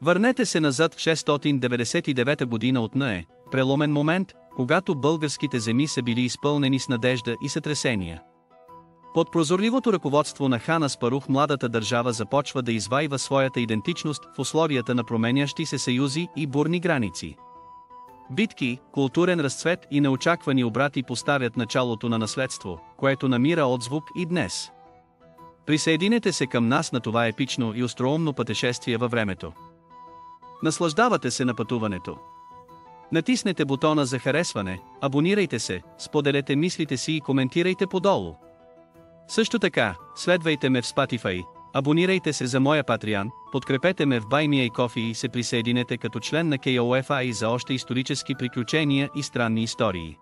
Върнете се назад в 699 година от Нее, преломен момент, когато българските земи са били изпълнени с надежда и сътресения. Под прозорливото ръководство на хан Аспарух младата държава започва да извайва своята идентичност в условията на променящи се съюзи и бурни граници. Битки, културен разцвет и неочаквани обрати поставят началото на наследство, което намира отзвук и днес. Присъединете се към нас на това епично и остроумно пътешествие във времето. Наслаждавате се на пътуването. Натиснете бутона за харесване, абонирайте се, споделете мислите си и коментирайте подолу. Също така, следвайте ме в Spotify, абонирайте се за моя Patreon, подкрепете ме в Buy Me a Coffee и се присъединете като член на KOFI за още исторически приключения и странни истории.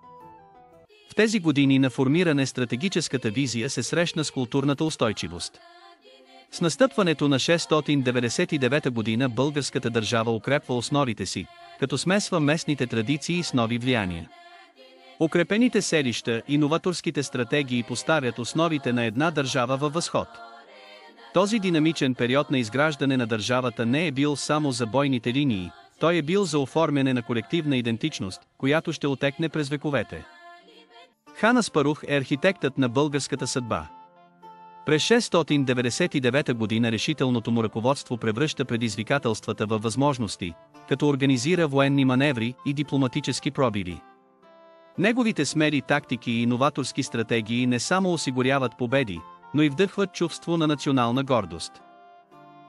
В тези години на формиране стратегическата визия се срещна с културната устойчивост. С настъпването на 699 година българската държава укрепва основите си, като смесва местните традиции с нови влияния. Укрепените селища и новаторските стратегии поставят основите на една държава във възход. Този динамичен период на изграждане на държавата не е бил само за бойните линии, той е бил за оформяне на колективна идентичност, която ще отекне през вековете. Хан Аспарух е архитектът на българската съдба. През 699 година решителното му ръководство превръща предизвикателствата във възможности, като организира военни маневри и дипломатически пробиви. Неговите смели тактики и иноваторски стратегии не само осигуряват победи, но и вдъхват чувство на национална гордост.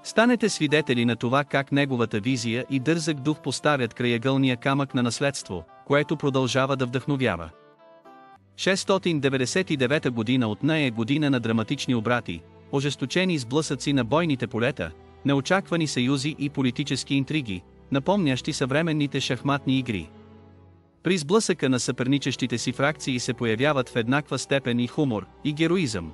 Станете свидетели на това как неговата визия и дързък дух поставят краягълния камък на наследство, което продължава да вдъхновява. 699 година от нея е година на драматични обрати, ожесточени сблъсъци на бойните полета, неочаквани съюзи и политически интриги, напомнящи съвременните шахматни игри. При сблъсъка на съперничещите си фракции се появяват в еднаква степен и хумор, и героизъм.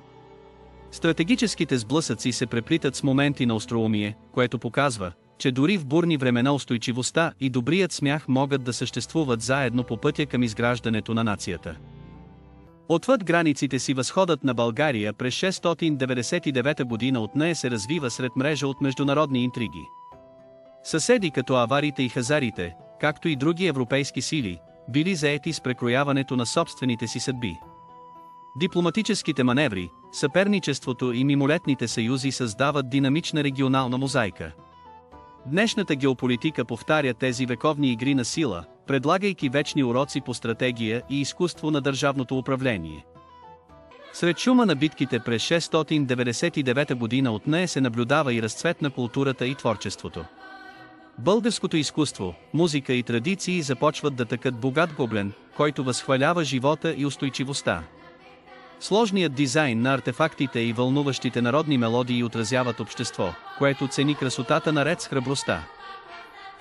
Стратегическите сблъсъци се преплитат с моменти на остроумие, което показва, че дори в бурни времена устойчивостта и добрият смях могат да съществуват заедно по пътя към изграждането на нацията. Отвъд границите си възходът на България през 699 година от нея се развива сред мрежа от международни интриги. Съседи като аварите и хазарите, както и други европейски сили, били заети с прекрояването на собствените си съдби. Дипломатическите маневри, съперничеството и мимолетните съюзи създават динамична регионална мозайка. Днешната геополитика повтаря тези вековни игри на сила, предлагайки вечни уроци по стратегия и изкуство на държавното управление. Сред шума на битките през 699 година от нея се наблюдава и разцвет на културата и творчеството. Българското изкуство, музика и традиции започват да тъкат богат гобелен, който възхвалява живота и устойчивостта. Сложният дизайн на артефактите и вълнуващите народни мелодии отразяват общество, което цени красотата наред с храбростта.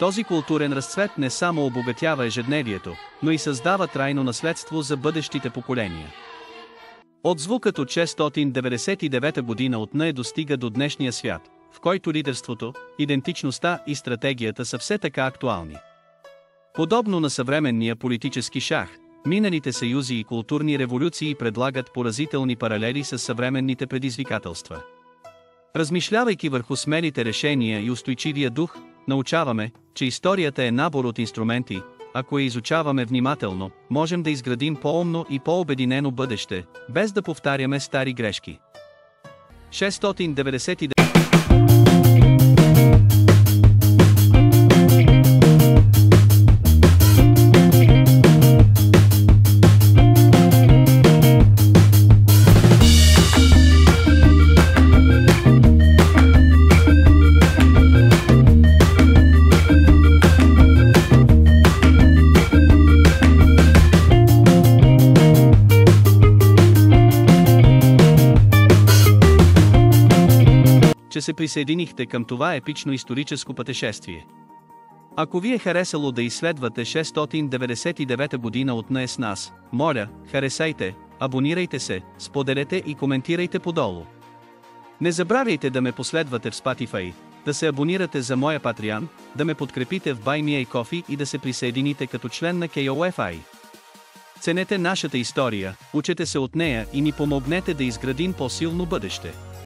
Този културен разцвет не само обогатява ежедневието, но и създава трайно наследство за бъдещите поколения. Отзвукът от 699 година от нея достига до днешния свят, в който лидерството, идентичността и стратегията са все така актуални. Подобно на съвременния политически шах, миналите съюзи и културни революции предлагат поразителни паралели с съвременните предизвикателства. Размишлявайки върху смелите решения и устойчивия дух, научаваме, че историята е набор от инструменти. Ако я изучаваме внимателно, можем да изградим по-умно и по-обединено бъдеще, без да повтаряме стари грешки. 699 че се присъединихте към това епично историческо пътешествие. Ако ви е харесало да изследвате 699 година от нея с нас, моля, харесайте, абонирайте се, споделете и коментирайте подолу. Не забравяйте да ме последвате в Spotify, да се абонирате за моя Patreon, да ме подкрепите в Buy Me a Coffee и да се присъедините като член на KOFI. Ценете нашата история, учете се от нея и ни помогнете да изградим по-силно бъдеще.